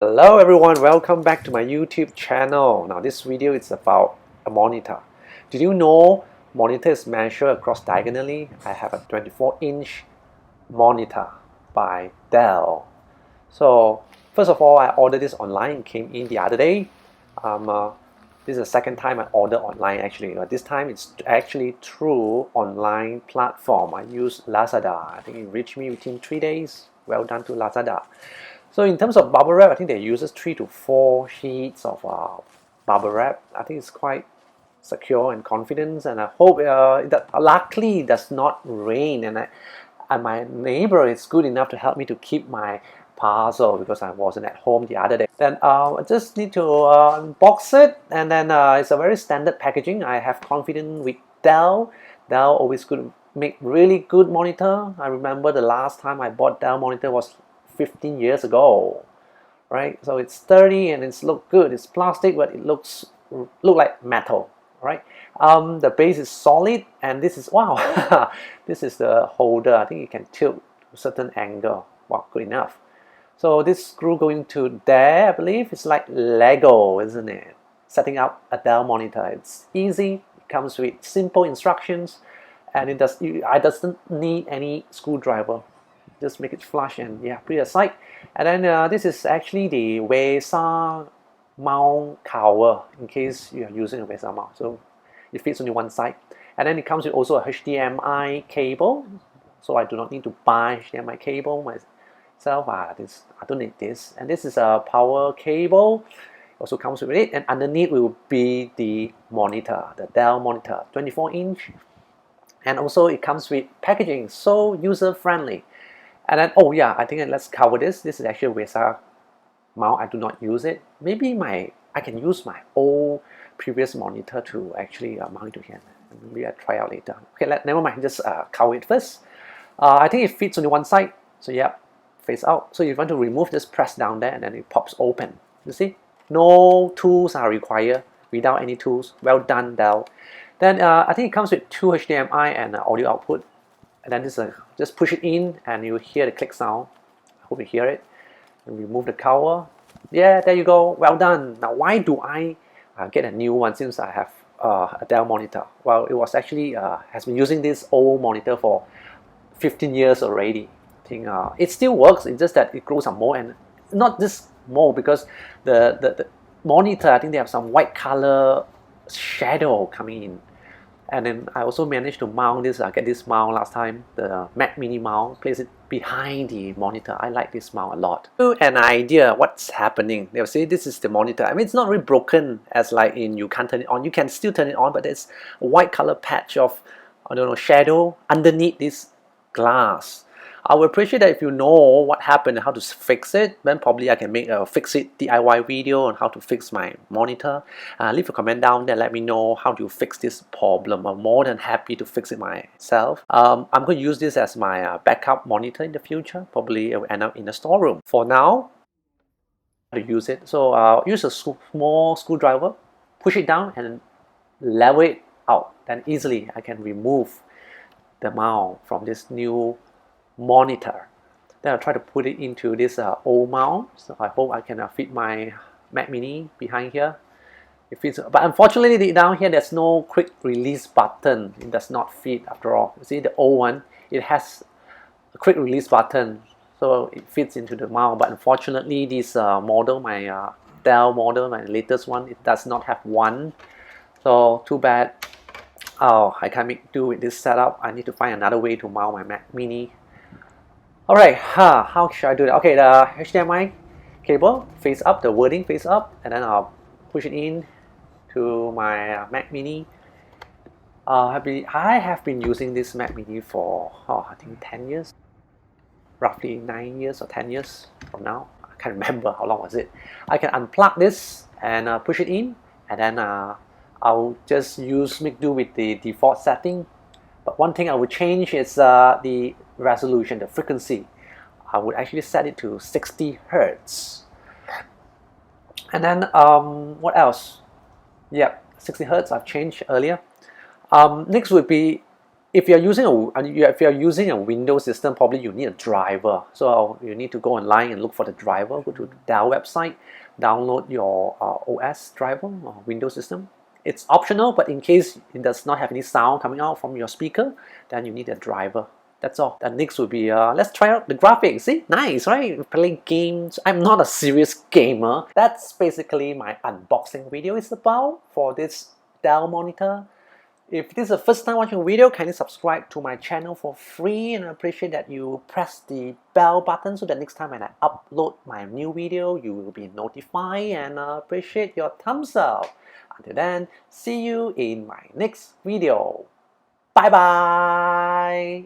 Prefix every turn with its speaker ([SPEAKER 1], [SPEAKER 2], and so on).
[SPEAKER 1] Hello everyone, welcome back to my YouTube channel. Now this video is about a monitor. Did you know monitor is measured across diagonally? I have a 24-inch monitor by Dell. So first of all, I ordered this online. It came in the other day. This is the second time I order online actually. This time it's actually through online platform. I use Lazada. I think it reached me within 3 days. Well done to Lazada. So in terms of bubble wrap, I think they uses 3 to 4 sheets of bubble wrap. I think it's quite secure and confident, and I hope that luckily it does not rain, and my neighbor is good enough to help me to keep my parcel because I wasn't at home the other day. Then I just need to unbox it, and then it's a very standard packaging. I have confidence with Dell. Dell always could make really good monitor. I remember the last time I bought Dell monitor was 15 years ago, right? So it's sturdy and it's look good. It's plastic, but it look like metal, right? The base is solid, and this is wow. This is the holder. I think it can tilt to a certain angle. Wow, good enough. So this screw going to there, I believe. It's like Lego, isn't it? Setting up a Dell monitor. It's easy. It comes with simple instructions, and it doesn't need any screwdriver. Just make it flush and yeah, put it aside. And then this is actually the VESA mount cover in case you are using a VESA mount. So it fits only one side. And then it comes with also a HDMI cable. So I do not need to buy HDMI cable myself. I don't need this. And this is a power cable. Also comes with it. And underneath will be the monitor, the Dell monitor, 24-inch. And also it comes with packaging, so user-friendly. And then, oh yeah, I think let's cover this. This is actually a VESA mount. I do not use it. Maybe I can use my old previous monitor to actually mount it to here. Maybe I'll try out later. Okay, never mind. Just cover it first. I think it fits only one side. So yeah, face out. So if you want to remove, just press down there and then it pops open. You see? No tools are required. Without any tools. Well done, Dell. Then I think it comes with 2 HDMI and audio output. And then this just push it in and you hear the click sound. I hope you hear it. And remove the cover. Yeah, there you go. Well done. Now why do I get a new one since I have a Dell monitor? Well, it was actually has been using this old monitor for 15 years already. I think it still works. It's just that it grows some more, and not just more because the monitor, I think they have some white color shadow coming in. And then I also managed to mount this, get this mount last time, the Mac Mini mount, place it behind the monitor. I like this mount a lot. An idea what's happening. They'll say this is the monitor. I mean, it's not really broken as like in you can't turn it on. You can still turn it on, but there's a white color patch of, I don't know, shadow underneath this glass. I would appreciate that if you know what happened and how to fix it, then probably I can make a fix it DIY video on how to fix my monitor. Leave a comment down there, let me know how to fix this problem. I'm more than happy to fix it myself. I'm going to use this as my backup monitor in the future. Probably it will end up in the storeroom. For now, to use it. So use a small screwdriver, push it down and level it out. Then easily I can remove the mount from this new monitor. Then I'll try to put it into this old mount. So I hope I can fit my Mac Mini behind here. It fits, but unfortunately down here there's no quick release button. It does not fit after all. You see the old one, it has a quick release button, so it fits into the mount. But unfortunately this model, my Dell model, my latest one, it does not have one. So too bad. Oh, I can't make do with this setup. I need to find another way to mount my Mac Mini. Alright, how should I do that? Okay, the HDMI cable face up, the wording face up, and then I'll push it in to my Mac Mini. I have been using this Mac Mini for, I think 10 years. Roughly 9 years or 10 years from now. I can't remember how long was it. I can unplug this and push it in, and then I'll just make do with the default setting. But one thing I would change is the resolution, the frequency. I would actually set it to 60 Hertz. And then what else? Yep, 60 Hertz I've changed earlier. Next would be if you're using a Windows system, probably you need a driver. So you need to go online and look for the driver. Go to the Dell website, download your OS driver or Windows system. It's optional, but in case it does not have any sound coming out from your speaker, then you need a driver. That's all. The next would be let's try out the graphics. See, nice, right? Playing games. I'm not a serious gamer. That's basically my unboxing video is about for this Dell monitor. If this is the first time watching a video, kindly subscribe to my channel for free, and I appreciate that you press the bell button so that next time when I upload my new video, you will be notified, and I appreciate your thumbs up. Until then, see you in my next video. Bye bye!